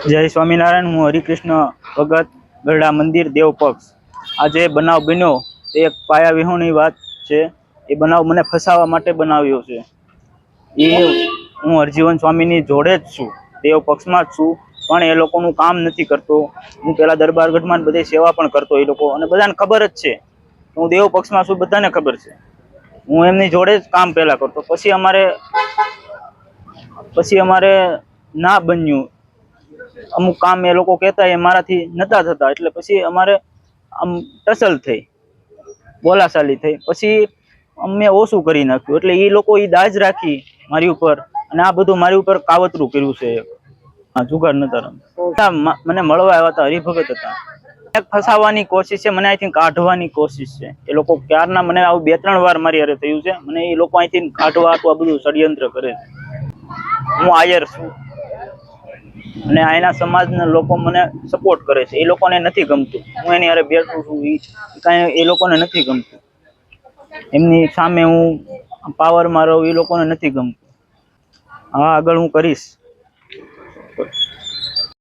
જય સ્વામિનારાયણ। હું હરિકૃષ્ણ ભગત, ગરડા મંદિર દેવ પક્ષ। આજે બનાવ બન્યો તે એક પાયા વિહોણી વાત છે। એ બનાવ મને ફસાવા માટે બનાવ્યો છે। એ હું હરજીવન સ્વામીની જોડે જ છું, દેવ પક્ષમાં જ છું, પણ એ લોકોનું કામ નથી કરતો। હું પેલા દરબારગઢમાં બધી સેવા પણ કરતો, એ લોકો અને બધાને ખબર જ છે હું દેવ પક્ષમાં છું, બધાને ખબર છે। હું એમની જોડે જ કામ પેલા કરતો, પછી અમારે ના બન્યું। અમુક કામ એ લોકો કહેતા એ મારાથી નતા થતા, એટલે પછી અમારે આમ ટસલ થઈ, બોલાચાલી થઈ। પછી અમે ઓછું કરી નાખ્યું, એટલે એ લોકો એ દાજ રાખી મારી ઉપર, અને આ બધું મારી ઉપર કાવતરું કર્યું છે। હા, જુગાર નતા રમતા, મને મળવા આવ્યા હતા, હરિભગત હતા। ફસાવાની કોશિશ છે, મને અહીંથી કાઢવાની કોશિશ છે એ લોકો ક્યારના। મને આવું 2-3 વાર મારી હારે થયું છે। મને એ લોકો અહીંથી કાઢવા આ બધું ષડયંત્ર કરે છે। હું આયર છું અને આયના સમાજના લોકો મને સપોર્ટ કરે છે। એ લોકોને નથી ગમતું હું એની હારે બેઠું છું, કાંઈ એ લોકોને નથી ગમતું। એમની સામે હું પાવરમાં રહું, એ લોકોને નથી ગમતું। હા, આગળ હું કરીશ।